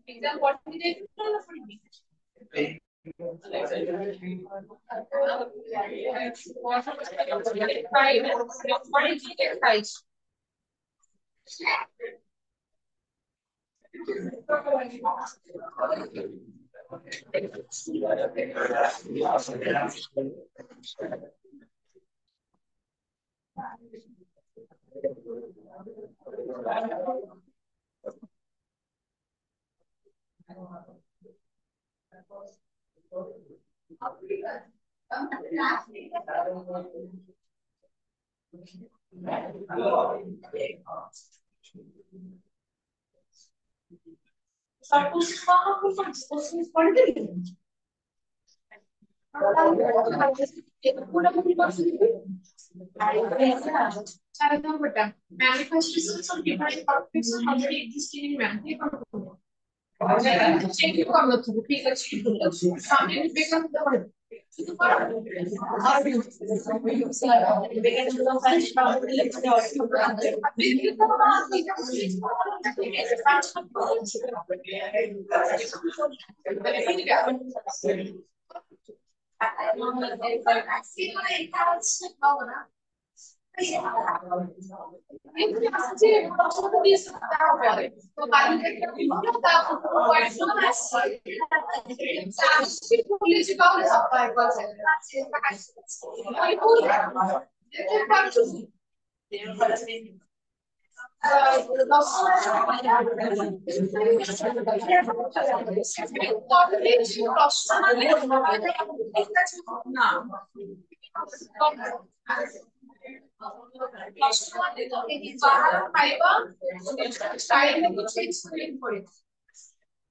Exam what did I do? Manifestations of different topics already existing in memory. Check it on the something become the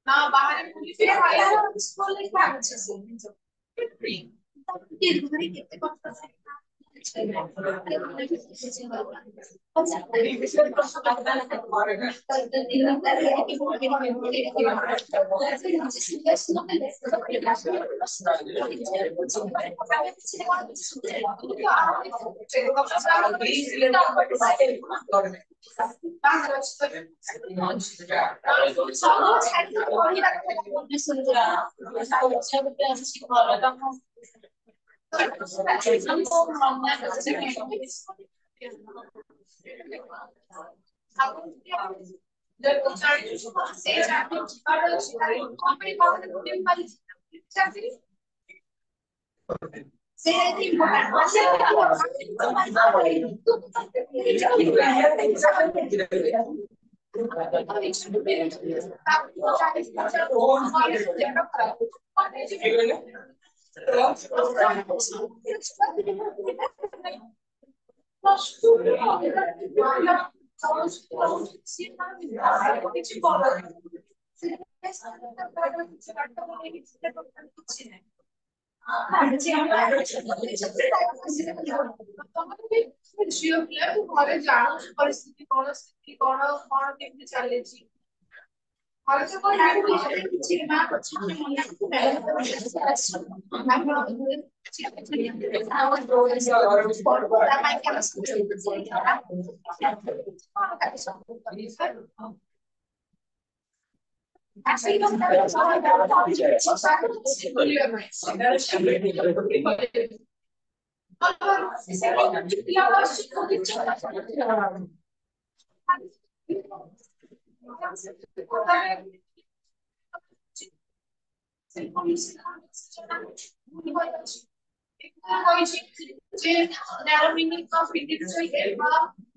now बाहर police आया उसको लेके आ अच्छे से ये दूसरी कितने कौन सा घरे जान परिस्थिति कौन स्थिति कौन कौन केमती चले छी घरे से कोई किछि ना अच्छा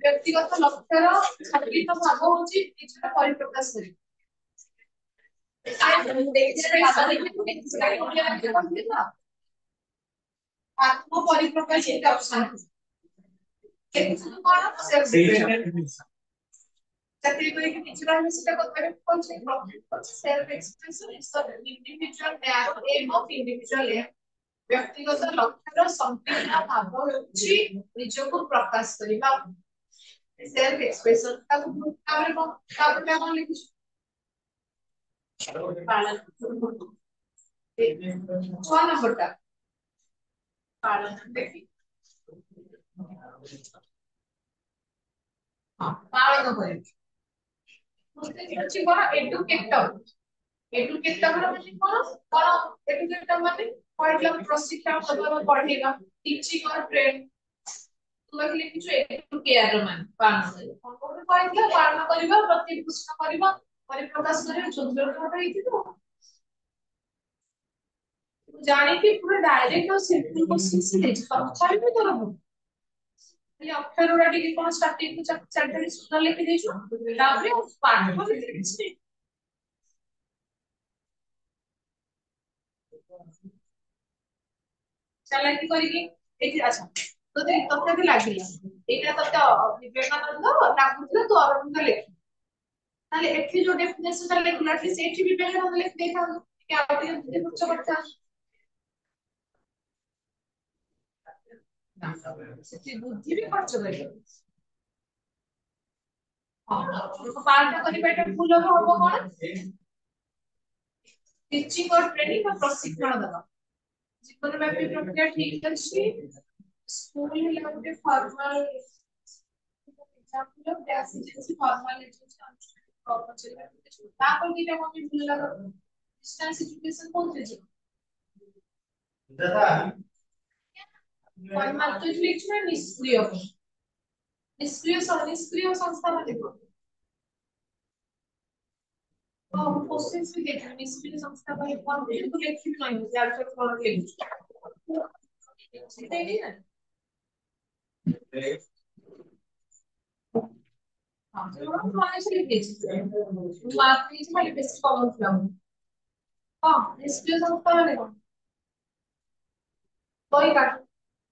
व्यक्तिगत लक्ष्यर संगीत भाग होची निजर परिप्रकाश करी आत्म परिप्रकाश এটা অপশন চাকরি করে কি কিছু আমি সেটা করতে বলছি self expression is the individual aim of individual ব্যক্তিগত লক্ষ্যର সম্পূর্ণ ভাব হচ্ছে নিজକୁ প্রকাশ କରିବା সেলফ এক্সপ্রেশন তারপরে কেমন লিখিস পালন 6 নম্বরটা পালন দেখি ହଁ ପାଳନ କରିବି। ହଉଛି କଣ ଏଡୁକେଟର। ଏଡୁକେଟର ମାନେ କଣ କଣ ଏଡୁକେଟର ମାନେ କହିଲା ପ୍ରଶିକ୍ଷଣ ଦବା ପଢେଇବା ଟିଚିଂ ଅର ଟ୍ରେନ୍। ତୁ ଏଠି ଲେଖିଛୁ ଏଡୁକେୟାର ମାନେ ପାଳନ କରିବା କଣ କଣ କହିଥିଲା ପାଳନ କରିବା ପ୍ରତିପୋଷଣ କରିବା ପରିପ୍ରକାଶ କରିବା ଯୋଗ୍ୟ ଭାବେ ହେଇଥିବ। ଜାଣିକି ପୁରା ଡାଇରେକ୍ଟ ଆଉ ସିମ୍ପଲ କ୍ୱେଶ୍ଚନ ଦେଇଛି ତଥାପି ବି ତୋର ଭୁଲ। ଖାଲି ଅକ୍ଷର ଗୁଡା ଟିକେ କଣ ଷ୍ଟାର୍ଟିଂ ରୁ ଚାରିଟା ସୁନ୍ଦର ଲେଖି ଦେଇଛୁ ତାପରେ ଆଉ ପାଠ ଭିତରେ କିଛି ନାହିଁ। ଚାଲାକି କରିକି ଏଠି ଆଚ୍ଛା ତତେ ଲାଗିଲା ଏଇଟା ତତେ ବିବେକାନନ୍ଦ ଲାଗୁଥିଲା ତୁ ଅରବିନ୍ଦ ଲେଖିବୁ ତାହେଲେ ଏଠି ଯୋଉ ଡେଫିନେସନ ଟା ଲେଖିଲା ସେଇଠି ବିବେକାନନ୍ଦ ଲେଖି ଦେଇଥାନ୍ତୁ ଟିକେ ଆଉ ଟିକେ ବୁଦ୍ଧି ଖର୍ଚ୍ଚ କରିଥାନ୍ତୁ। ସେଠି ବୁଦ୍ଧି ବି ଖର୍ଚ୍ଚ କରିବ। ହଁ ପାଳନ କରିବା ଏଟା ଭୁଲ ହବ କଣ ଟିଚିଂ ଅର ଟ୍ରେନିଂ ବା ପ୍ରଶିକ୍ଷଣ ଦେବା। ଜୀବନ ବ୍ୟାପୀ ପ୍ରକ୍ରିୟା ଠିକ ଅଛି। ସ୍କୁଲ ହେଲା ଗୋଟେ ଫର୍ମାଲ ଏକ୍ସାମ୍ପଲ ବେସିକ ଫର୍ମାଲିଟି ତାପରେ ଦିଟା ମତେ ଭଲ ଲାଗେ ଡିଷ୍ଟାନ୍ସ ଏଜୁକେସନ କୋଉଥିରେ ଯିବ ଫର୍ମାଲ ତ ଲେଖିଛୁ ନା ନିଷ୍କ୍ରିୟ ନିଷ୍କ୍ରିୟ ସଂସ୍ଥା ମାନେ କଣ प्रोसेस भी देखा निष्क्रिय संस्था का एक कौन है तो लेखित नहीं है यार फिर कौन लेखित नहीं है हाँ तो हम कौन से लिख दीजिए वो आपने इसे खाली बेसिक कॉमन फ्लॉ हाँ निष्क्रिय संस्था वाले कौन कोई का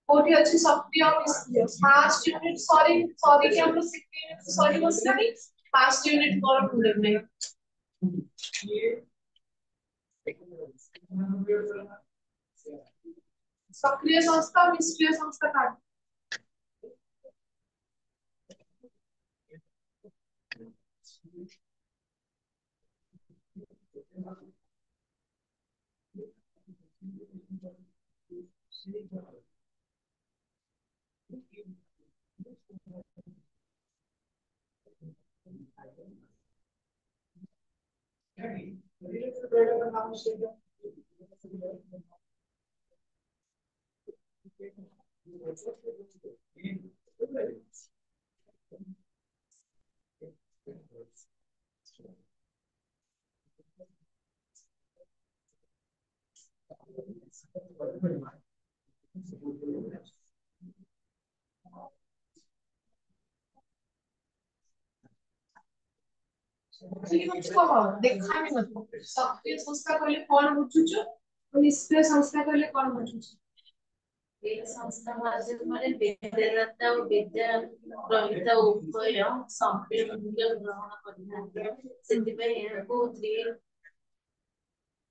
कोटी अच्छी सक्रिय और निष्क्रिय पांच यूनिट सॉरी सॉरी क्या हम लोग सीखते सॉरी बस नहीं पांच यूनिट और पूरे में सक्रिय संस्था और निष्क्रिय संस्था का देखा भी मतलब सक्रिय संस्था कहले कौन बुझुछु निष्क्रिय संस्था कहले कौन बुझुछु एक संस्था माध्यमରେ ବିଦ୍ୟାଦାତା ଓ ବିଦ୍ୟା ଗ୍ରହୀତା ଉଭୟ ସମ୍ପୂର୍ଣ୍ଣ ଗ୍ରହଣ କରିଥାନ୍ତି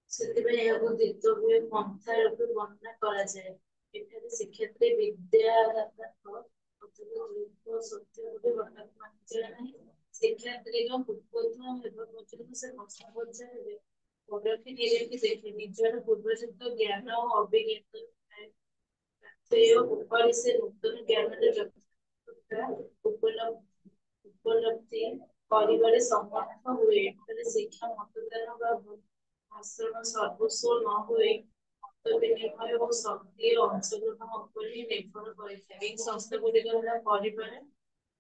ସେଥିପାଇଁ ଏହାକୁ ଦ୍ୱିତୀୟ ପନ୍ଥା ରୂପେ ବର୍ଣ୍ଣନା କରାଯାଏ। ଏଠାରେ ଶିକ୍ଷାର୍ଥୀ ବିଦ୍ୟାଦାତାଙ୍କ ଅଥବା ସତ୍ୟ ରୂପେ ବର୍ଣ୍ଣନା କରାଯାଏ ନାହିଁ। ଶିକ୍ଷାର୍ଥୀଙ୍କ ପୂର୍ବୋତ୍ତମ ହେବା ପର୍ଯ୍ୟନ୍ତ ସେ କଷ୍ଟ ପର୍ଯ୍ୟାୟରେ ପରଖି ନିରଖି ଦେଖେ ନିଜର ପୂର୍ବଯୁକ୍ତ ଜ୍ଞାନ ଓ ଅଭିଜ୍ଞତା ଉପରେ ସେ ନୂତନ ଜ୍ଞାନରେ ଉପଲବ୍ଧି କରିବାରେ ସମର୍ଥ ହୁଏ। ଏଠାରେ ଶିକ୍ଷା ମତଦାନ ବା ଭାଷଣ ସର୍ବସ୍ୱ ନ ହୁଏ ମତ ବିନିମୟ ଓ ସକ୍ରିୟ ଅଂଶଗ୍ରହଣ ଉପରେ ନିର୍ଭର କରିଥାଏ। ଏହି ସଂସ୍ଥା ଗୁଡ଼ିକ ହେଲା ପରିବାର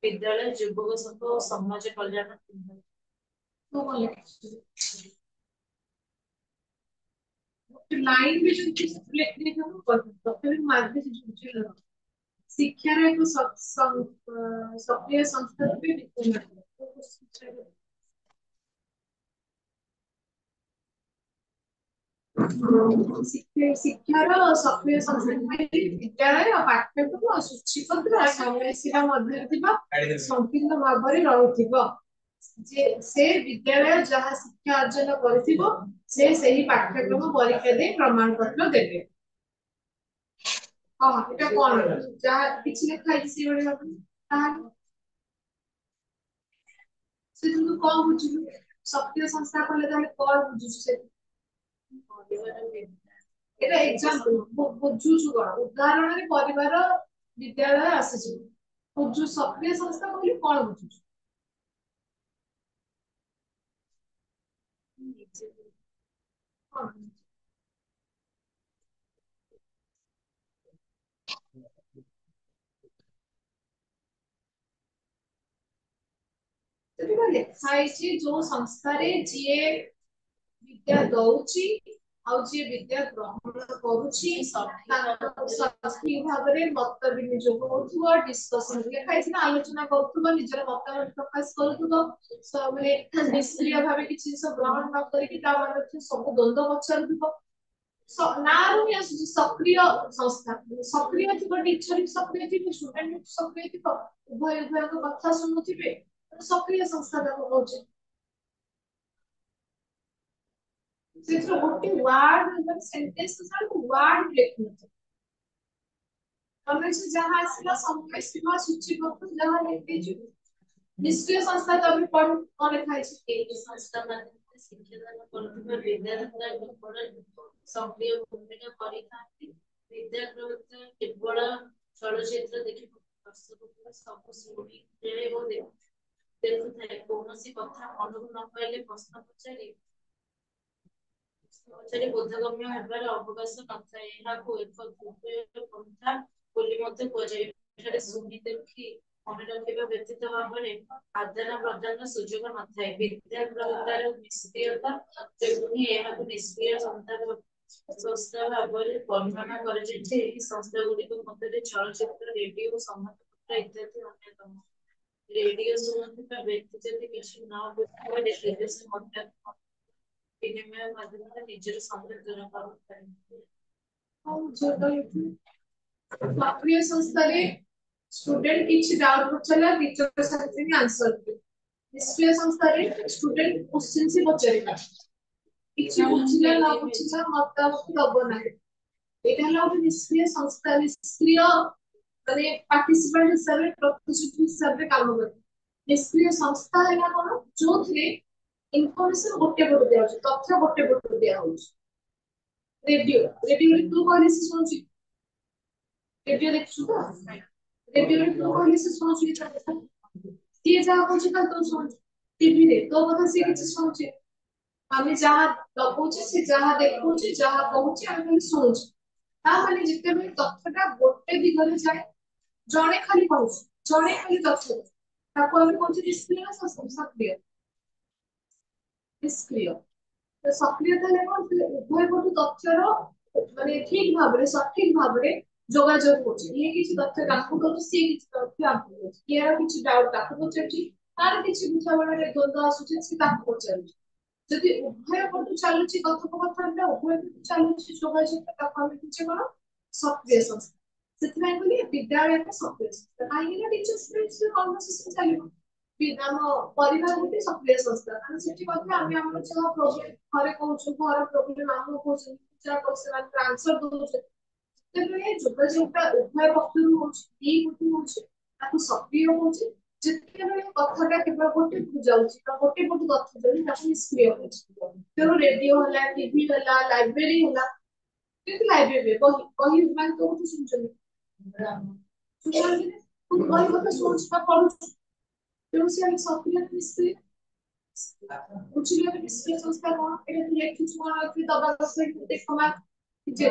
ବିଦ୍ୟାଳୟ ଯୁବକ ସଂଘ ଓ ସମାଜ କଲ୍ୟାଣ କେନ୍ଦ୍ର। लाइन में जो चीज लिखने का वो तो फिर मार्ग से जुड़ शिक्षा एक सक्रिय संस्था पे ଶିକ୍ଷାର ସକ୍ରିୟ ସଂସ୍ଥା ବିଦ୍ୟାଳୟ ପାଠ୍ୟକ୍ରମ ସୂଚୀପତ୍ର ସମୟସୀମା ମଧ୍ୟରେ ଥିବା ସଂକୀର୍ଣ୍ଣ ଭାବରେ ରହୁଥିବ ଯେ ସେ ବିଦ୍ୟାଳୟ ଯାହା ଶିକ୍ଷା ଅର୍ଜନ କରିଥିବ ସେ ସେହି ପାଠ୍ୟକ୍ରମ ପରୀକ୍ଷା ଦେଇ ପ୍ରମାଣ ପତ୍ର ଦେବେ ହଁ ଏଟା କଣ ଯାହା କିଛି ଲେଖା ହେଇଛି ସେଇଭଳି ଭାବରେ ତାହେଲେ ସେ ତୁ କଣ ବୁଝିଲୁ ସକ୍ରିୟ ସଂସ୍ଥା କଲେ ତାହେଲେ କଣ ବୁଝୁଛୁ ସେ এটা ଏକ୍ସାମ୍ପଲ ବୁଝୁଛୁ କଣ ଉଦାହରଣରେ ପରିବାର विद्यालय आसीजिव तो जो सक्रिय संस्था कहली कौन बुझुछ ନିଜେ कौन ସେଠି ଲେଖା ହେଇଛି ଯୋଉ ସଂସ୍ଥାରେ ଯିଏ विद्या दौची ଆଉ ଯିଏ ବିଦ୍ୟା ଗ୍ରହଣ କରୁଛି ସଠିକ ଭାବରେ ମତ ବିନିଯୋଗ କରୁଥିବ ଡିସ୍କସନ ଲେଖା ହେଇଛି ନା ଆଲୋଚନା କରୁଥିବ ନିଜର ମତାମତ ପ୍ରକାଶ କରୁଥିବ ମାନେ ନିଷ୍କ୍ରିୟ ଭାବେ କିଛି ଜିନିଷ ଗ୍ରହଣ ନ କରିକି ତା ମନରେ ସବୁ ଦ୍ୱନ୍ଦ୍ୱ ପଚାରୁଥିବ ନାଁରୁ ହିଁ ଆସୁଛି ସକ୍ରିୟ ସଂସ୍ଥା ସକ୍ରିୟ ଥିବ ଟିଚର ବି ସକ୍ରିୟ ଥିବ ଷ୍ଟୁଡେଣ୍ଟ ବି ସକ୍ରିୟ ଥିବ ଉଭୟ ଉଭୟଙ୍କ କଥା ଶୁଣୁଥିବେ ସକ୍ରିୟ ସଂସ୍ଥା ତାକୁ କହୁଛି ସେଥିରେ ଗୋଟେ ୱାର୍ଡ ମାନେ ସେଣ୍ଟେନ୍ସ ସାରା ୱାର୍ଡ ଲେଖୁନଥିବ ତମେ ଯାହା ଆସିଲା ସମୟ ସୀମା ସୂଚୀବଦ୍ଧ ଯାହା ଲେଖିଛୁ ନିଷ୍କ୍ରିୟ ସଂସ୍ଥା ତମେ ପଢ କଣ ଲେଖା ହେଇଛି ଏହି ସଂସ୍ଥା ମାଧ୍ୟମରେ ଶିକ୍ଷାଦାନ କରୁଥିବା ବିଦ୍ୟାଦାତା କେବଳ ସକ୍ରିୟ ଭୂମିକା କରିଥାନ୍ତି ବିଦ୍ୟାଗ୍ରହୀତା କେବଳ ଚଳଚ୍ଚିତ୍ର ଦେଖି ଦର୍ଶକ ସବୁ ଶୁଣିଥାଏ ଓ ଦେଖୁଥାଏ କୌଣସି କଥା ମନକୁ ନ ପାଇଲେ ପ୍ରଶ୍ନ ପଚାରି ବୋଧଗମ୍ୟ ହେବାର ଅବକାଶ ନଥାଏ ଏହାକୁ ଏକ ଦୁର୍ବ୍ୟୟ ପନ୍ଥା ବୋଲି ମଧ୍ୟ କୁହାଯାଏ ଏଠାରେ ଶୁଣି ଦେଖି ମନେ ରଖିବା ବ୍ୟତୀତ ଭାବରେ ଆଦାନ ପ୍ରଦାନ ସୁଯୋଗ ନଥାଏ ବିଦ୍ୟାଗ୍ରହୀତାର ନିଷ୍କ୍ରିୟତା ଯୋଗୁଁ ହିଁ ଏହାକୁ ନିଷ୍କ୍ରିୟ ସଂସ୍ଥା ଭାବରେ ବର୍ଣ୍ଣନା କରାଯାଇଛି ଏହି ସଂସ୍ଥା ଗୁଡିକ ମଧ୍ୟରେ ଚଳଚ୍ଚିତ୍ର ରେଡିଓ ସମାଜପତ୍ର ଇତ୍ୟାଦି ଅନ୍ୟତମ ରେଡିଓ ଶୁଣୁଥିବା ବ୍ୟକ୍ତି ଯଦି କିଛି ନ ବୁଝିପାରେ ତେବେ ସେ ହଠାତ୍ ବିନିମୟ ମାଧ୍ୟମରେ ନିଜର ସଂବେଦନ କରିପାରିବେ ସକ୍ରିୟ ସଂସ୍ଥାରେ स्टूडेंट କିଛି डाउट ପଚାରିଲା टीचर ସାଙ୍ଗେ ସାଙ୍ଗେ आंसर ଦିଏ ନିଷ୍କ୍ରିୟ ସଂସ୍ଥାରେ स्टूडेंट क्वेश्चन से ପଚାରିଲା କିଛି ବୁଝିଲା ନ ବୁଝିଲା ମତାମତ ଦବ ନାହିଁ ଏଇଟା ହେଲା ଗୋଟେ ନିଷ୍କ୍ରିୟ ସଂସ୍ଥା ନିଷ୍କ୍ରିୟ ମାନେ ପାର୍ଟିସିପେଣ୍ଟ ହିସାବରେ ପ୍ରତିଯୋଗୀ ହିସାବରେ କାମ କରେ ନିଷ୍କ୍ରିୟ ସଂସ୍ଥା ହେଲା କଣ ଯୋଉଥିରେ इनफॉरमेशन गोटे पटे दिया होची तथ्य गोटे पटे दिया होची रेडियो रेडियो रे तू कहले से सुनुची रेडियो देखछु तो रेडियो रे तू कहले से सुनुची किए जहाँ कहछि का तू सुन टीवी रे तो कथा से किछ सुनुची आमे जहाँ लगौछि से जहाँ देखौछि जहाँ कहौछि आमे खाली सुनुची ता माने जिते भी तथ्यटा गोटे दिगरे जाए जणे खाली कहौछि जणे खाली तथ्य ताको आमे कहछि निष्क्रिय सक्रिय निष्क्रिय तो सक्रियता ले कोन उभय पटु तथ्यर माने ठीक भाबरे सठिक भाबरे जोगाजोग होछि ये किछि तथ्य काकु करू से किछि तथ्य आपु होछि यार किछि डाउट काकु पचारछि तार किछि बुझाबड़ा रे द्वंद्व आसुछि से काकु पचारछि जदि उभय पटु चालुछि कथोपकथन उभय पटु चालुछि जोगाजोग ताकु हम किछि कोन सक्रिय संस्था ସେଥିପାଇଁ ବୋଲି ବିଦ୍ୟାଳୟ ଏକ ସକ୍ରିୟ ସଂସ୍ଥା କାହିଁକି ନା टीचर स्टूडेंट्स कन्वर्सेशन ଚାଲିବ ଆମ ପରିବାର ଗୋଟେ ସକ୍ରିୟ ସଂସ୍ଥା କାରଣ ସେଠି ମଧ୍ୟ ଆମେ ଆମର ଯାହା ପ୍ରୋବ୍ଲେମ ଘରେ କହୁଛୁ ଘର ପ୍ରୋବ୍ଲେମ ଆମକୁ କହୁଛନ୍ତି ଯାହା କୋଶ୍ଚେନ ଆନ୍ସର ଦଉଛୁ ସେତେବେଳେ ଯୋଗାଯୋଗଟା ଉଭୟ ପକ୍ଷରୁ ହଉଛି ଦି ପଟୁ ହଉଛି ତାକୁ ସକ୍ରିୟ ହଉଛି ଯେତେବେଳେ କଥାଟା କେବଳ ଗୋଟେ ପଟୁ ଯାଉଛି ବା ଗୋଟେ ପଟୁ ତଥ୍ୟ ଯାଉଛି ତାକୁ ନିଷ୍କ୍ରିୟ ହଉଛି ତେଣୁ ରେଡିଓ ହେଲା ଟିଭି ହେଲା ଲାଇବ୍ରେରୀ ହେଲା କିନ୍ତୁ ଲାଇବ୍ରେରୀରେ ବହି ମାନେ କୋଉଠୁ ଶୁଣୁଛନ୍ତି ଶୁଣୁଛନ୍ତି ବହି କଥା ଶୁଣୁଛୁ ବା ପଢୁଛୁ ତେଣୁ ସେ ଆମେ ସକ୍ରିୟ ନିଷ୍କ୍ରିୟ ବୁଝିଲେ ନିଷ୍କ୍ରିୟ ସଂସ୍ଥା କଣ ଏଇଟା ତୁ ଲେଖିଛୁ କଣ ଏଠି ଦବା ଦଶ ଦେଖ ମାର୍କ ଯେ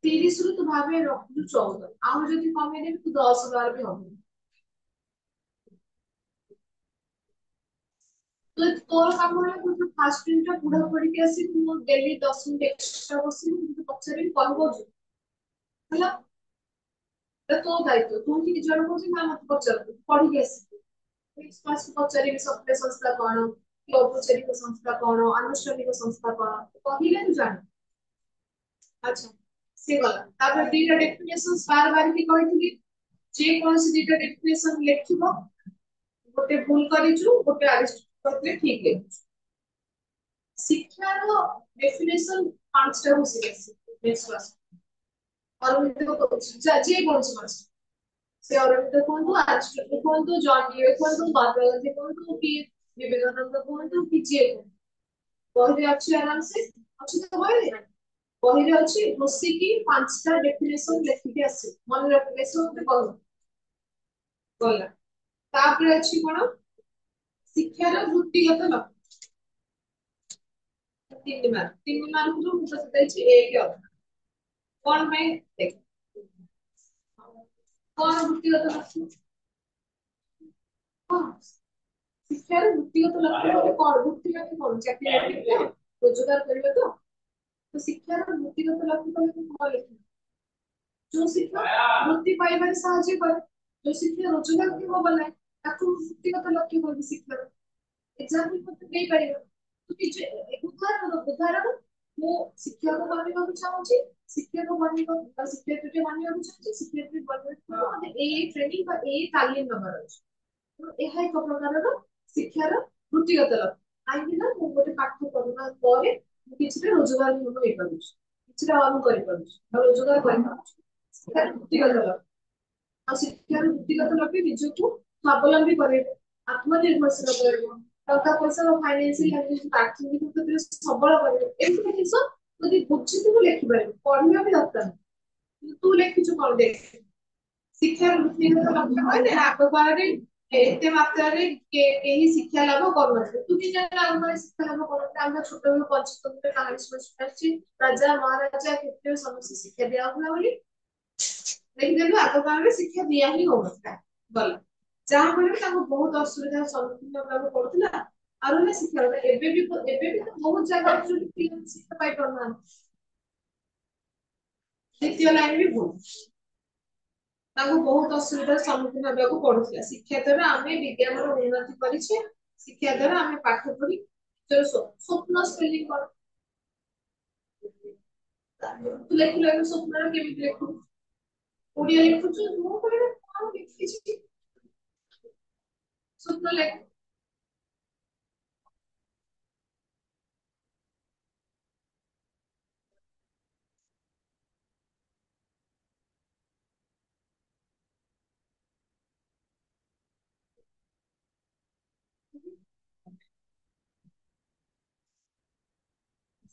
30 ରୁ ତୁ ଭାବେ ରଖୁଛୁ 14 ଆଉ ଯଦି କମେଇ ଦେବି ତୁ 10 ବାର ବି ହବ तो तोर काम होला तू फास्ट यूनिट पुढे पढिके आसी तू डेली 10 मिनिट एक्स्ट्रा बसी तू पछरे कहबो होला तो तो दायित्व तू कि जण को ना मत पचर पढिके आसी नेक्स्ट क्लास को पचरी सत्य संस्था कोन कि औपचारिक संस्था कोन अनुष्ठानिक संस्था कोन कहिले तू जान अच्छा से गला तापर दीटा डेफिनेशंस बार बार की कहिथिली जे कोन से दीटा डेफिनेशन लेखिबो गोटे भूल करिछु गोटे अरेस्ट करले ठीक है शिक्षार डेफिनेशन पांचटा हो सिलेक्ट नेक्स्ट क्लास अरविंद को जे कोन से अरविंद कोन अरिस्टोटल कोन जॉन डीवे कोन बादल कोन कि विवेकानंद कोन कि जे कहले अच्छे आराम से अच्छे तो बोले ବହିରେ ଅଛି ବସିକି 5ଟା ଡେଫିନେସନ ଲେଖିକି ଆସେ ମନେ ରଖିବେ ସବୁ କହ ଗଲା ତାପରେ ଅଛି କଣ ଶିକ୍ଷାର ବୃତ୍ତିଗତ ଲକ୍ଷ୍ୟ 3 ମାର୍କ ମୁଁ ତ ଦେଇଛି 1 ଅଧା କଣ ପାଇଁ ଦେଖ କଣ ବୃତ୍ତିଗତ ଲକ୍ଷ୍ୟ ହଁ ଶିକ୍ଷାର ବୃତ୍ତିଗତ ଲକ୍ଷ୍ୟ ମାନେ କଣ ବୃତ୍ତି ମାନେ କଣ ଚାକିରି ବାକିରି ରୋଜଗାର କରିବା ତ ଶିକ୍ଷାର ବୃତ୍ତିଗତ ଲକ୍ଷ୍ୟ କଲେ କଣ ଲେଖିବ जो शिक्षा वृत्ति पाइबारे साहाଯ୍य करे जो शिक्षा रोजगार की हो बनाए ताकू व्यक्तिगत लक्ष्य होगी शिक्षा एग्जांपल को दे परिबो तू किछ उदाहरण ମୁଁ ଶିକ୍ଷକ ବନିବାକୁ ଚାହୁଁଛି ଶିକ୍ଷକ ବନିବାକୁ ଶିକ୍ଷୟିତ୍ରୀ ବନିବାକୁ ଚାହୁଁଛି ଶିକ୍ଷୟିତ୍ରୀ ବନିବାକୁ ମତେ ଏଇ ଟ୍ରେନିଂ ବା ଏଇ ତାଲିମ ନବାର ଅଛି ଏହା ଏକ ପ୍ରକାରର ଶିକ୍ଷାର ବୃତ୍ତିଗତ ଲକ୍ଷ୍ୟ କାହିଁକି ନା ମୁଁ ଗୋଟେ ପାଠ ପଢିବା ପରେ ମୁଁ କିଛିଟା ରୋଜଗାର କ୍ଷମ ହେଇପାରୁଛି କିଛିଟା ଅର୍ନ କରିପାରୁଛି ଆଉ ରୋଜଗାର କରିପାରୁଛି ଶିକ୍ଷାର ବୃତ୍ତିଗତ ଲକ୍ଷ୍ୟ ଆଉ ଶିକ୍ଷାର ବୃତ୍ତିଗତ ଲକ୍ଷ୍ୟ ନିଜକୁ ସ୍ୱାବଲମ୍ବୀ କରେଇବ ଆତ୍ମନିର୍ଭରଶୀଳ କରିବ ଟଙ୍କା ପଇସା ଓ ଫାଇନାନ୍ସିଆଲ ଆର୍ଥିକ କ୍ଷେତ୍ରରେ ସବଳ କରିବ ଏମିତି ଜିନିଷ ଯଦି ବୁଝିଥିବୁ ଲେଖିପାରିବୁ ପଢିବା ବି ଦରକାର ନାହିଁ ତୁ ଲେଖିଛୁ କଣ ଦେଖ ଶିକ୍ଷାର ବୃତ୍ତିଗତ ଲକ୍ଷ୍ୟ କହିଲେ ଆଗ କାଳରେ ଏତେ ମାତ୍ରାରେ କେହି ଶିକ୍ଷା ଲାଭ କରୁନଥିଲେ ତୁ କି ଜାଣିଲେ ଆଗ କାଳରେ ଶିକ୍ଷା ଲାଭ କରୁନଥିଲେ ଆମେ ଛୋଟବେଳୁ ପଞ୍ଚତନ୍ତ୍ର କାହାଣୀ ଶୁଣି ଆସିଛି ରାଜା ମହାରାଜା କ୍ଷେତ୍ରରେ ସମସ୍ତେ ଶିକ୍ଷା ଦିଆହଉଥିଲା ବୋଲି ଦେଖିଦେଲୁ ଆଗ କାଳରେ ଶିକ୍ଷା ଦିଆ ହିଁ ହଉନଥିଲା ଗଲା ଯାହା ଫଳରେ ତାଙ୍କୁ ବହୁତ ଅସୁବିଧାର ସମ୍ମୁଖୀନ ହେବାକୁ ପଡୁଥିଲା ଆଉ ରହିଲା ଶିକ୍ଷା ଏବେ ବି ତ ବହୁତ ଜାଗାରେ ଯୋଉଠି ପିଲାମାନେ ଶିକ୍ଷା ପାଇପାରୁନାହାନ୍ତି ଦ୍ୱିତୀୟ ଲାଇନ ବି ଭୁଲ ତାଙ୍କୁ ବହୁତ ଅସୁବିଧାର ସମ୍ମୁଖୀନ ହେବାକୁ ପଡୁଥିଲା ଶିକ୍ଷା ଦ୍ୱାରା ଆମେ ବିଜ୍ଞାନର ଉନ୍ନତି କରିଛେ ଶିକ୍ଷା ଦ୍ୱାରା ଆମେ ପାଠ ପଢି ନିଜର ସ୍ୱପ୍ନ ସ୍ପେଲିଂ କର ତୁ ଲେଖିଲେ ସ୍ୱପ୍ନର କେମିତି ଲେଖିବୁ ଓଡିଆ ଲେଖୁଛୁ ମୁଁ କହିଲେ କଣ ଲେଖିଛି ସ୍ୱପ୍ନ ଲେଖ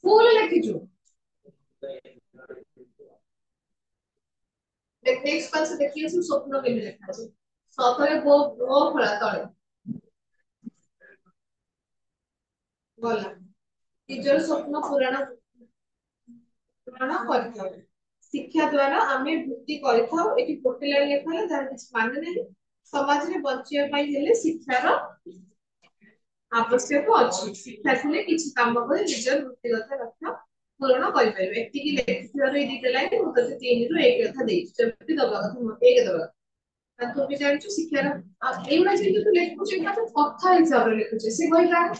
ଭୁଲ ଲେଖିଛୁ ନେକ୍ସଟ ପାସ ଦେଖି ଆସିବୁ ସ୍ୱପ୍ନ କେମିତି ଲେଖାଯିବ ସତରେ ବୋ ଫଳା ତଳେ ଗଲା ନିଜର ସ୍ୱପ୍ନ ପୂରଣ କରିଥାଉ ଶିକ୍ଷା ଦ୍ୱାରା ଆମେ ବୃତ୍ତି କରିଥାଉ ଏଠି ଗୋଟେ ଲାଇନ ଲେଖା ହେଲା ଯାହାର କିଛି ମାନେ ନାହିଁ ସମାଜରେ ବଞ୍ଚିବା ପାଇଁ ହେଲେ ଶିକ୍ଷାର ଆବଶ୍ୟକ ଅଛି ଶିକ୍ଷା ଥିଲେ କିଛି କାମ କରି ନିଜର ବୃତ୍ତିଗତ ଲକ୍ଷ୍ୟ ପୂରଣ କରିପାରିବେ ଏତିକି ଲେଖିଥିବାରୁ ଏଇ ଦିଟା ଲାଇନ ମୁଁ ତତେ 3ରୁ 1 କଥା ଦେଇଛି ଯେମିତି ଦବା କଥା 1 ଦବା ତୁ ବି ଜାଣିଛୁ ଶିକ୍ଷାର ଏଇଗୁଡା ଯେମିତି ତୁ ଲେଖୁଛୁ ଏଇଟା ତ କଥା ହିସାବରେ ଲେଖୁଛେ ସେ ବହି କାହାର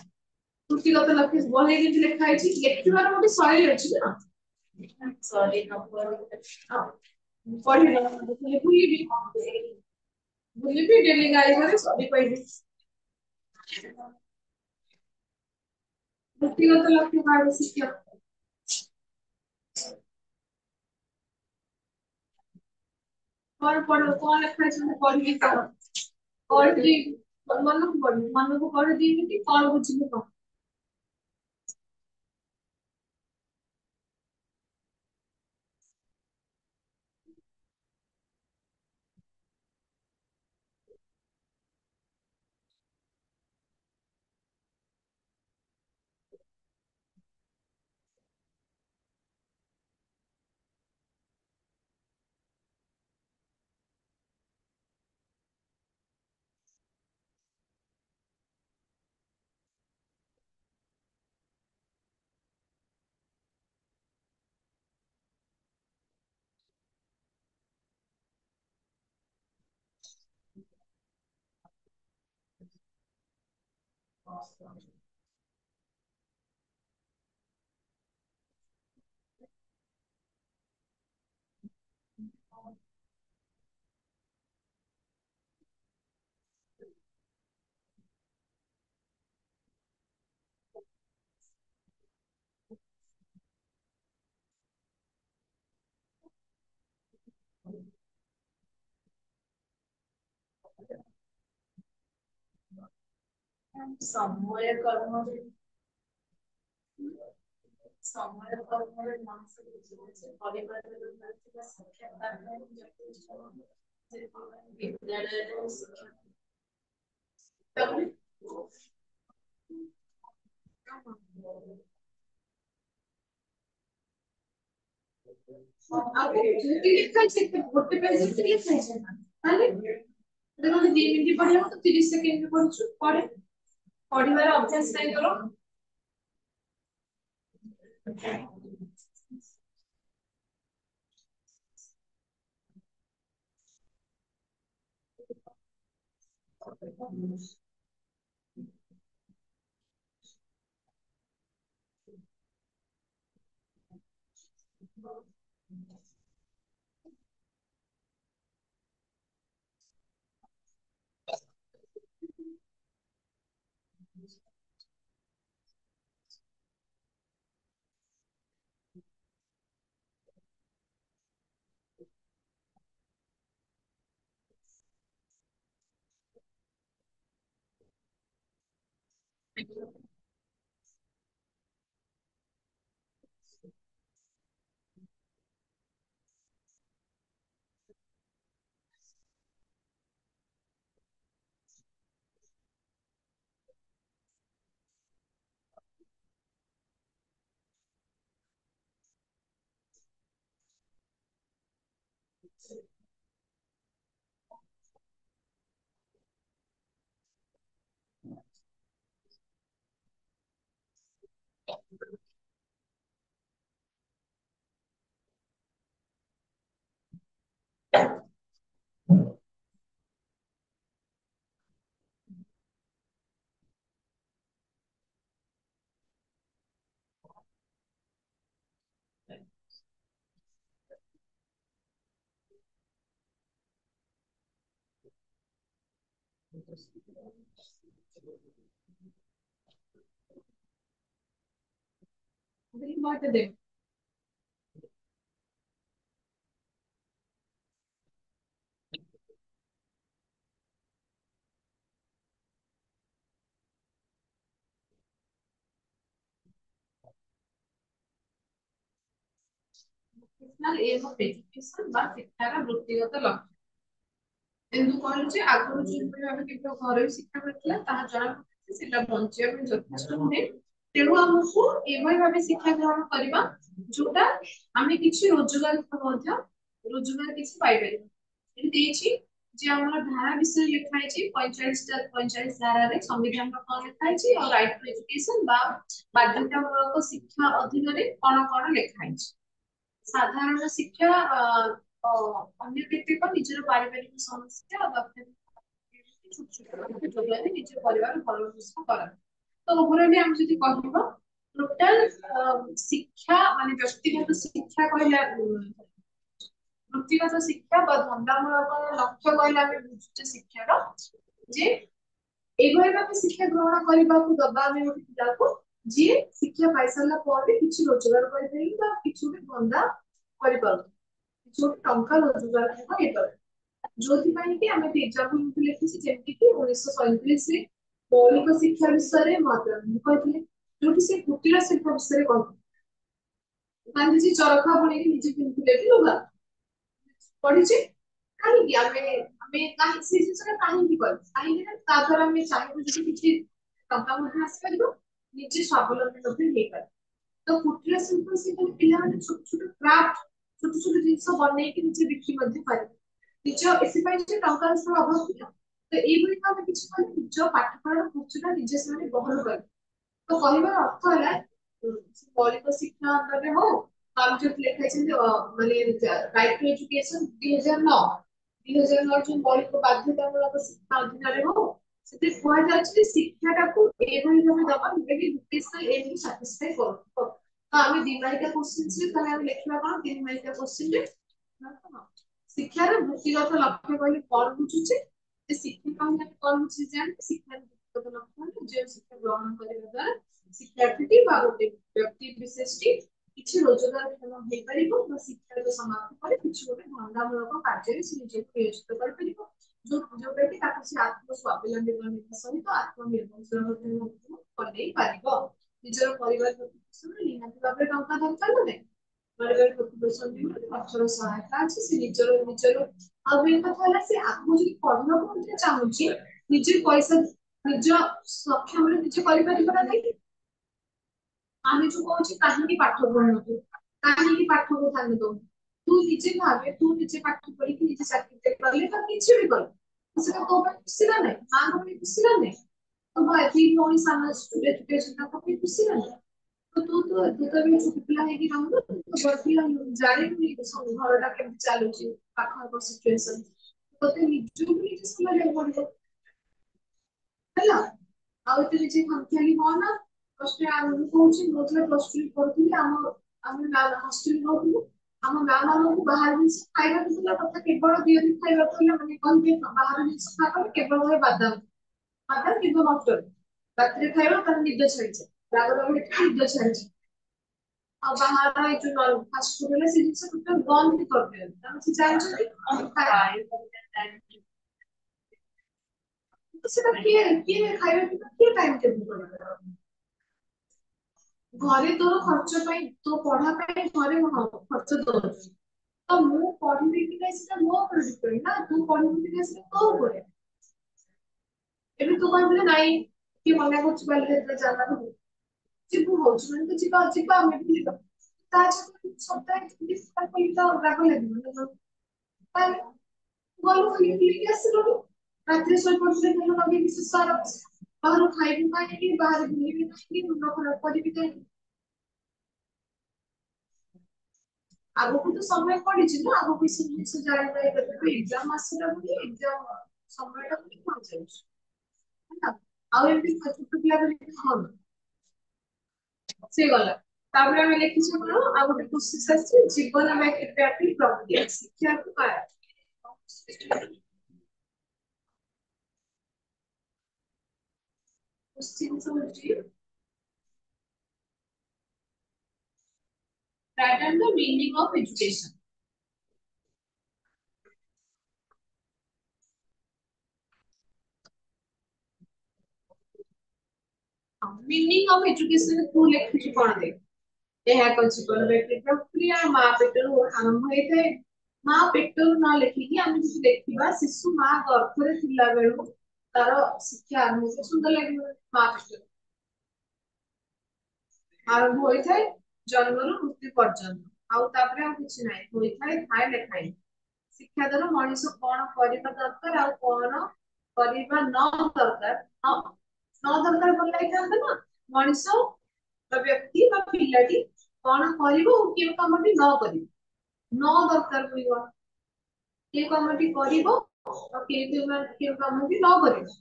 ବୃତ୍ତିଗତ ଲକ୍ଷ୍ୟ ବହି ଯେମିତି ଲେଖା ହେଇଛି ଲେଖିବାର ଗୋଟେ ଶୈଳୀ ଅଛି ନା ସରି ପଢିବା ଭୁଲିବି ଭୁଲିବି ଡେଲି ଗାଳି ଘରେ ସରି କହିବି ବୃତ୍ତିଗତ ଲକ୍ଷ୍ୟ କାହାର ଶିକ୍ଷା କଣ ପଢ କଣ ଲେଖା ଅଛି ମୁଁ ପଢିବି କଣ ପଢି ମନକୁ ପଢି ଦିଏନି କଣ ବୁଝିଲି କଣ ସମୟ କର୍ମ ସମୟ କର୍ମରେ ମଣିଷ ବୁଝିପାରୁଛି ପରିବାରରେ ଥିବା ଶିକ୍ଷା ପାଠ ଯଥେଷ୍ଟ ବିଦ୍ୟାଳୟରେ ଶିକ୍ଷା ଗୋଟେ ପେଜ ତାହେଲେ ଦେଖନ୍ତୁ 2 ମିନିଟ ପଢିବାକୁ ତ 30 ସେକେଣ୍ଡ ପଢୁଛୁ ପଢେ ପଢିବାର ଅଭ୍ୟାସ କାଇଁ କର दे एम ऑफ एजुकेशन बा शिक्षार वृत्तिगत लक्ष्य एंदु कहल जे आगु जो भाबे केवल घर शिक्षा करथिला ताहा जଣା पड़े सेटा बंचिया में यथेष्ट नुहे तेणु हमको एभई भाबे शिक्षा ग्रहण करबा जोटा आमे किछि रोजगार मध्य रोजगार किछि पाइ परिबा एति देछि जे हमर धारा विषय लिखा है 45 धारा रे संविधान रो कोन लिखा है और राइट टू एजुकेशन बा बाध्यतामूलक शिक्षा अधीन रे कोन कोन लिखा है साधारण शिक्षा अन्य केतेक निजर पारिवारिक समस्या छोट छोट जगह निज परिवार भरण पोषण करନ୍ତି तो ओभरअली हम जदि कहबो टोटल शिक्षा माने व्यक्तिगत शिक्षा कहला वृत्तिगत शिक्षा बा धंदामूलक लक्ष्य कहला ଆମେ ବୁଝୁଛେ ଶିକ୍ଷାର ଯେ ଏଭଳି ଭାବେ ଶିକ୍ଷା ଗ୍ରହଣ କରିବାକୁ ଦବା ଆମେ ଗୋଟେ ପିଲାକୁ ଯିଏ ଶିକ୍ଷା ପାଇସାରିଲା ପରେ କିଛି ରୋଜଗାର କରିପାରିବ ବା କିଛି ଗୋଟେ ଧନ୍ଦା କରିପାରୁ କିଛି ଗୋଟେ ଟଙ୍କା ରୋଜଗାର ହେଇପାରୁ ଯୋଉଥିପାଇଁ କି ଆମେ ଏକ୍ସାମ୍ପଲ ଲେଖିଛି ଯେମିତି କି 1937 ରେ ମୌଳିକ ଶିକ୍ଷା ବିଷୟରେ ମହାତ୍ମା ଗାନ୍ଧୀ କହିଥିଲେ ଯୋଉଠି ସେ କୁଟୀର ଶିଳ୍ପ ବିଷୟରେ କହିଥିଲେ ଗାନ୍ଧୀଜୀ ଚରଖା ବୁଣିକି ନିଜେ ପିନ୍ଧୁଥିଲେ ବି ଲୁଗା ପଢିଛେ କାହିଁକି ଆମେ ଆମେ କାହିଁ ସେ ଜିନିଷଟା କାହିଁକି କଲେ କାହିଁକି ନା ତା ଦ୍ୱାରା ଆମେ ଚାହିଁବୁ ଯଦି କିଛି ଟଙ୍କା ମଧ୍ୟ ଆସିପାରିବ ନିଜେ ସ୍ୱାବଲମ୍ବୀ ମଧ୍ୟ ହେଇପାରିବ ତ କୁଟୀର ଶିଳ୍ପ ସେ ପିଲାମାନେ ଛୋଟ ଛୋଟ କ୍ରାଫ୍ଟ ଛୋଟ ଛୋଟ ଜିନିଷ ବନେଇକି ନିଜେ ବିକ୍ରି ମଧ୍ୟ ପାରିବେ ନିଜ ଏଥିପାଇଁ ଯେ ଟଙ୍କାର ସବୁ ଅଭାବ ଥିଲା ତ ଏଇଭଳି ଭାବେ କିଛି ମାନେ ନିଜ ପାଠପଢାର ଖର୍ଚ୍ଚଟା ନିଜେ ସେମାନେ ବହନ କଲେ ତ କହିବାର ଅର୍ଥ ହେଲା ମୌଳିକ ଶିକ୍ଷା ଅନ୍ତରରେ ହଉ ଆମେ ଯୋଉ ଲେଖାଇଛନ୍ତି ମାନେ ରାଇଟ୍ ଟୁ ଏଜୁକେସନ 2009 ଯୋଉ ମୌଳିକ ବାଧ୍ୟତାମୂଳକ ଶିକ୍ଷା ଅଧୀନରେ ହଉ ସେଥିରେ କୁହାଯାଉଛି ଯେ ଶିକ୍ଷାଟାକୁ ଏଭଳି ଭାବେ ଦବା ଯୋଉଟାକି ଭୋକେସନାଲ ଏମ୍କୁ ସାଟିସ୍ଫାଇ କରୁଥିବ ତ ଆମେ 2 ମାଇକା କ୍ୱେଶ୍ଚିନ୍ସରେ ତାହେଲେ ଆମେ ଲେଖିବା କଣ 3 ମାଇକା କ୍ୱେଶ୍ଚିନରେ ଶିକ୍ଷାର ବୃତ୍ତିଗତ ଲକ୍ଷ୍ୟ କହିଲେ କଣ ବୁଝୁଛେ ଯେ ଶିକ୍ଷା କହିଲେ ଆମେ କଣ ବୁଝୁଛେ ଜାଣିଛେ ଶିକ୍ଷାର ବୃତ୍ତିଗତ ଲକ୍ଷ୍ୟ ମାନେ ଯେଉଁ ଶିକ୍ଷା ଗ୍ରହଣ କରିବା ଦ୍ୱାରା ଶିକ୍ଷାର୍ଥୀଟି ବା ଗୋଟେ ବ୍ୟକ୍ତି ବିଶେଷଟି କିଛି ରୋଜଗାରକ୍ଷମ ହେଇପାରିବ ବା ଶିକ୍ଷାର ସମାପ୍ତି ପରେ କିଛି ଗୋଟେ ଧନ୍ଦାମୂଳକ କାର୍ଯ୍ୟରେ ସେ ନିଜକୁ ନିୟୋଜିତ କରିପାରିବ ଯୋଉଟାକି ତାକୁ ସେ ଆତ୍ମସ୍ୱାବଲମ୍ବୀ ବନେଇବା ସହିତ ଆତ୍ମନିର୍ଭରଶୀଳ ମଧ୍ୟ କରେଇ ପାରିବ ନିଜର ପରିବାର ପ୍ରତିପୋଷଣ ନିହାତି ଭାବରେ ଟଙ୍କା ଦରକାର ନା ନାହିଁ। ପରିବାର ପ୍ରତିପୋଷଣ ନିମନ୍ତେ ଅର୍ଥର ସହାୟତା ଅଛି। ସେ ନିଜର ଆଉ ମେନ୍ କଥା ହେଲା ସେ ଆଗକୁ ଯଦି ପଢିବାକୁ ମଧ୍ୟ ଚାହୁଁଛି ନିଜେ ପଇସା ନିଜ ସକ୍ଷମରେ ନିଜେ କରିପାରିବ ନା ନାହିଁ। ଆମେ ଯୋଉ କହୁଛେ କାହିଁକି ପାଠ ପଢୁନୁ, କାହିଁକି ପାଠକୁ ଧ୍ୟାନ ଦଉନୁ, ତୁ ନିଜେ ଭାବେ ତୁ ନିଜେ ପାଠ ପଢିକି ନିଜେ ଚାକିରି କଲେ ବା କିଛି ବି କଲେ ସେଟା ତୋ ପାଇଁ ଖୁସି ନା ନାହିଁ, ମାଙ୍କ ପାଇଁ ଖୁସି ନା ନାହିଁ, ତୋ ଭାଇ ଦି ଭଉଣୀ ସାନ ଏଜୁକେସନ ତାଙ୍କ ପାଇଁ ଖୁସି ନା ନାହିଁ। ତୁ ତ ଏବେ ଛୋଟ ପିଲା ହେଇକି ରହୁନୁ, ତୁ ବଡ ପିଲା ଜାଣିବୁ ସବୁ ଘରଟା କେମିତି ଚାଲୁଛି ପାଖ ଆଖ ସିଚୁଏସନ ତତେ ନିଜକୁ ବି ନିଜେ ସମ୍ଭାଳିବାକୁ ପଡିବ ହେଲା। ଆଉ ଏତେ କିଛି ଖାମଖିଆଲି ହଅନା। ପ୍ଲସ ଟୁ ମୁଁ କହୁଛି ମୁଁ ଯେତେବେଳେ ପ୍ଲସ ଟୁ ପଢୁଥିଲି ଆମେ ହଷ୍ଟେଲ ରହୁଥିଲୁ। ଆମ ଗାଁ ମାନଙ୍କୁ ବାହାର ଜିନିଷ ଖାଇବାକୁ ଦେଲା କଥା କେବଳ ଦିଅନ୍ତି ଖାଇବାକୁ ହେଲେ ମାନେ କହିବେ ବାହାର ଜିନିଷ ଖାଇବାକୁ କେବଳ ବାଦାମ ବାଦାମ କିମ୍ବା ମଟର ରାତିରେ ଖାଇବା ତାର ନିଦ ଛାଡିଯାଏ, ରାଗ ରାଗ ହେଇକି ନିଦ ଛାଡିଯାଏ। ଆଉ ବାହାର ଏଇ ଯୋଉ ଫାଷ୍ଟ ଫୁଡ ହେଲେ ସେ ଜିନିଷ ଟୋଟାଲ ବନ୍ଦ ବି କରିଦିଅନ୍ତି କାରଣ ସେ ଜାଣିଛନ୍ତି ସେଟା କିଏ କିଏ ଖାଇବା ପିଇବା କିଏ ଟାଇମ ଟେବୁଲ କରିବ। ଘରେ ତୋର ଖର୍ଚ୍ଚ ପାଇଁ ତୋ ପଢା ପାଇଁ ଘରେ ଖର୍ଚ୍ଚ ଦଉଛି ତ ମୁଁ ପଢିବି କି ନାହିଁ ସେଟା ମୋ ଉପରେ ଡିପେଣ୍ଡ ନା, ତୁ ପଢିବୁ କି ନାହିଁ ସେଟା ତୋ ଉପରେ। ଏବେ ତୁ କହିବୁ ନାଇଁ କିଏ ମନା କରୁଛି ବାଲିଯାତ୍ରା ଚାଲ ଯିବୁ ହଉଛି ମାନେ ତ ଯିବା ଯିବା ଆମେ ବି ଯିବା ତା ସପ୍ତାହେ ତ ରାଗ ଲାଗିବ ତାହେଲେ ଗଲୁ ଖାଲି ବୁଲିକି ଆସିଲୁ ରାତିରେ ଶୋଇପଡୁଥିଲେ ତେଲ ଲଗେଇକି ଶେଷ ବାହାରୁ ଖାଇବୁ କାହିଁକି ବାହାରେ ବୁଲିବି କାହିଁକି ମୁଣ୍ଡ ଖରାପ କରିବି କାହିଁକି। ଆଗକୁ ତ ସମୟ ପଡିଛି ନା ଆଗକୁ ସବୁ ଜିନିଷ ଜାଣିପାରିବେ ଏକ୍ସାମ ଆସିଲା ବୋଲି ଏକ୍ସାମ ସମୟଟା ବୋଲି କୁହାଯାଉଛି ହେଲା। ଆଉ ଏମିତି ଛୋଟ ପିଲା ହଁ ସେ ଗଲା ତାପରେ ଆମେ ଲେଖିଛୁ କଣ ଆଉ ଗୋଟେ କୋଶ୍ଚିନ୍ ଆସିଛି ଜୀବନ ବ୍ୟାପୀ ପ୍ରକ୍ରିୟା ଶିକ୍ଷାକୁ କୋଶ୍ଚିନ୍ ହଉଛି pattern the meaning of education. meaning of education ତୁ ଲେଖିଛୁ କଣ ଦେଖ ଏହା ଏକ ଜୀବନ ବ୍ୟାପୀ ପ୍ରକ୍ରିୟା ମା ପେଟରୁ ଆରମ୍ଭ ହେଇଥାଏ। ମା ପେଟରୁ ନ ଲେଖିକି ଆମେ ଯଦି ଦେଖିବା ଶିଶୁ ମା ଗର୍ଭରେ ଥିଲା ବେଳୁ ତାର ଶିକ୍ଷା ଆରମ୍ଭ ହୁଏ ସୁନ୍ଦର ଲାଗିବ ମା ପେଟରୁ ଆରମ୍ଭ ହୋଇଥାଏ ଜନ୍ମରୁ ମୃତ୍ୟୁ ପର୍ଯ୍ୟନ୍ତ ଆଉ ତାପରେ ଆଉ କିଛି ନାହିଁ ହୋଇଥାଏ ଥାଏ ଲେଖାଏ। ଶିକ୍ଷା ଦ୍ୱାରା ମଣିଷ କଣ କରିବା ଦରକାର ଆଉ କଣ କରିବା ନ ଦରକାର ନ ଦରକାର ଭଲ ଲାଗିଥାନ୍ତା ନା ମଣିଷ ବା ବ୍ୟକ୍ତି ବା ପିଲାଟି କଣ କରିବ ଆଉ କେଉଁ କାମଟି ନ କରିବ ନ ଦରକାର ପଡିବ କେଉଁ କାମଟି କରିବ ଆଉ କେଉଁ କାମଟି ନ କରିବ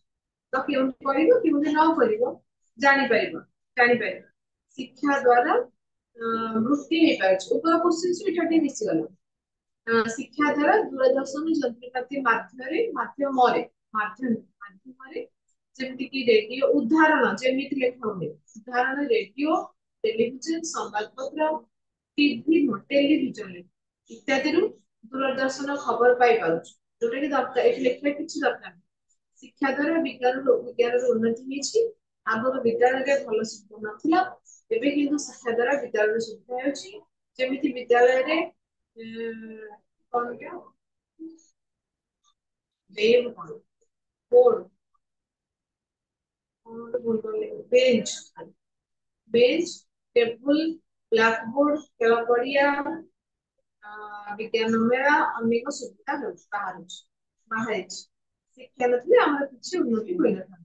ତ କେଉଁଠି କରିବ କେଉଁଠି ନ କରିବ ଜାଣିପାରିବ ଶିକ୍ଷା ଦ୍ୱାରା ବୃତ୍ତି ହେଇପାରୁଛି ଉପର କୋଶ୍ଚିନ୍ ଏଇଟା ଟିକେ ମିଶିଗଲା। ଶିକ୍ଷା ଦ୍ୱାରା ଦୂରଦର୍ଶନ ଯନ୍ତ୍ରପାତି ମାଧ୍ୟମରେ ଯେମିତିକି ରେଡିଓ ଉଦାହରଣ ଯେମିତି ଲେଖା ହୁଏ ଉଦାହରଣ ରେଡିଓ ଟେଲିଭିଜନ ସମ୍ବାଦପତ୍ର ଟିଭି ଟେଲିଭିଜନ ଇତ୍ୟାଦିରୁ ଦୂରଦର୍ଶନ ଖବର ପାଇପାରୁଛୁ ଯୋଉଟା କି ଦରକାର ଏଠି ଲେଖିବା କିଛି ଦରକାର ନାହିଁ। ଶିକ୍ଷା ଦ୍ୱାରା ବିଜ୍ଞାନର ଉନ୍ନତି ହେଇଛି ଆଗରୁ ବିଦ୍ୟାଳୟରେ ଭଲ ଶିକ୍ଷା ନଥିଲା ଏବେ କିନ୍ତୁ ଶିକ୍ଷା ଦ୍ୱାରା ବିଦ୍ୟାଳୟର ସୁବିଧା ହେଉଛି ଯେମିତି ବିଦ୍ୟାଳୟରେ କଣ ବୋର୍ଡ ବେଞ୍ଚ ଟେବୁଲ ବ୍ଲାକବୋର୍ଡ ଖେଳ ପଡିଆ ବିଜ୍ଞାନ ମେଳା ଅନେକ ସୁବିଧା ବାହାରିଛି ଶିକ୍ଷା ନଥିଲେ ଆମର କିଛି ଉନ୍ନତି ହୋଇନଥାନ୍ତା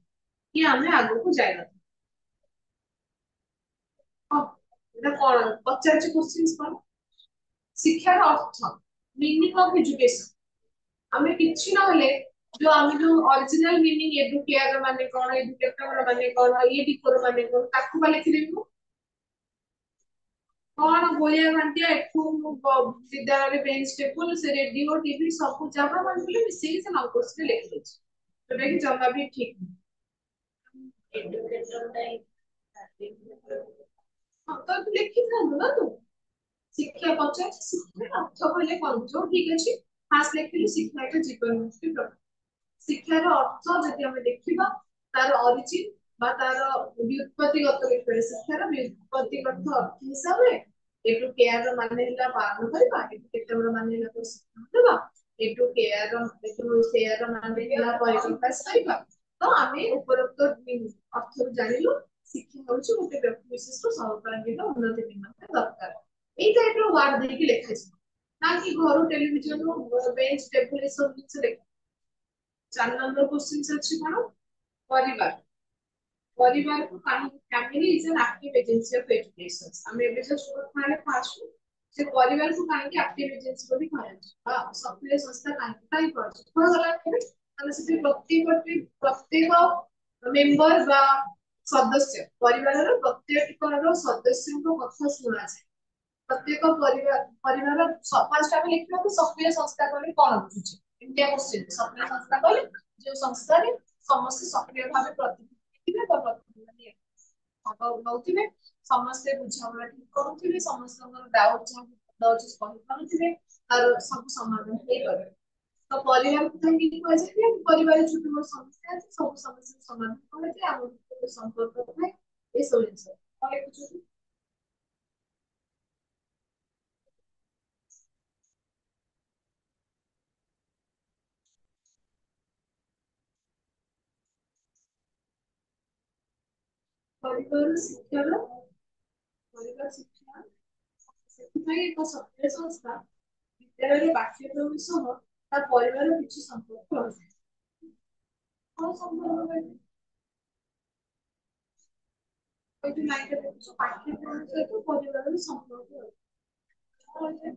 କି ଆମେ ଆଗକୁ ଯାଇନଥାନ୍ତେ। ଏଟା କଣ ପଚାରୁଛି କୋଶ୍ଚିନ୍ କଣ ଶିକ୍ଷାର ଅର୍ଥ ମିନିଂ ଅଫ ଏଜୁକେସନ ଆମେ କିଛି ନହେଲେ ଯୋଉ ଅରିଜିନାଲ ମିନିଂ ଏଡୁକେୟାର ମାନେ କଣ ଏଡୁକେଟର ମାନେ କଣ ଇଡିକୋର ମାନେ କଣ ତାକୁ ବା ଲେଖିଦେବି ମୁଁ କଣ ଗୋଳିଆ ଘାଣ୍ଟିଆ ଏଠୁ ବିଦ୍ୟାଳୟରେ ବେଞ୍ଚ ଟେବୁଲ ସେ ରେଡିଓ ଟିଭି ସବୁ ଯାହା ମାନେ ମିଶେଇକି ସେ ନଙ୍କୋଶ୍ଚିନ୍ ଲେଖିଦେଇଛି ଯୋଉଟା କି ଜମା ବି ଠିକ ହଁ ତ ଲେଖିଥାନ୍ତୁ ନା ତୁ ଶିକ୍ଷା ପଚାରୁଛି ଶିକ୍ଷାର ଅର୍ଥ କହିଲେ କଣ ବୁଝ ଠିକ ଅଛି ଫାଷ୍ଟ ଲେଖିଲୁ ଶିକ୍ଷା ଏକ ଜୀବନ ଶିକ୍ଷାର ଅର୍ଥ ଯଦି ଆମେ ଦେଖିବା ତାର ଅରିଜିନ বা তার व्युत्पत्तिगत विषय शिक्षार व्युत्पत्तिगत अर्थ हिसाब रे एटू केआर रो माने हिला पालन करबा एटू केते रो माने हिला प्रशिक्षण देबा एटू केआर रो माने हिला परिप्रकाश करबा तो आमे उपरोक्त अर्थ जानिलु शिक्षा होउछ गोटे व्यक्ति विशेष रो सर्वांगीन उन्नति निमंते दरकार एई टाइप रो वर्ड देकी लेखा छै ना कि घर टेलीविजन रो बेंच टेबल ए सब किछ लेखा 4 नंबर क्वेश्चन अछि कोन परिवार परिवार को family is an active agency of education हम एबे जो स्टूडेंट माने फास्ट से परिवार को काहे एक्टिव एजेंसी बोली कहै छै हां सक्रिय संस्था काहे करै छै हो गला कि हम से प्रत्येक मेंबर बा सदस्य परिवार रो प्रत्येक रो सदस्य को कथा सुना जाय प्रत्येक परिवार फर्स्ट आमे लिखिबा कि सक्रिय संस्था कहले कोन बुझुची इंडिया क्वेश्चन सक्रिय संस्था कहले जो संस्था रे समस्त सक्रिय भाबे प्रतिनिधित्व वा प्रतिनिधि नौथिबे समस्त बुझावला ठीक करूथिबे समस्त डाउट जहाँ कहि पारुथिबे तार सब समाधान हे करे तो परिवार को कहि कहै छै कि परिवार छोट मोट समस्या আছে सब समस्या समाधान करे जे हम संपर्क है ए सब जिंस और कुछ परिवार शिक्षार परिवार शिक्षा ସେଥିପାଇଁ ଏକ ସକ୍ରିୟ ସଂସ୍ଥା ବିଦ୍ୟାଳୟରେ ପାଠ୍ୟକ୍ରମ ସହ ତା ପରିବାର କିଛି ସମ୍ପର୍କ ରହିଥାଏ କଣ ସମ୍ପର୍କ ରହିଥାଏ ଏଇଠି ଲାଇନରେ ଦେଖୁଛ ପାଠ୍ୟକ୍ରମ ସହିତ ପରିବାରର ସମ୍ପର୍କ ରହିଥାଏ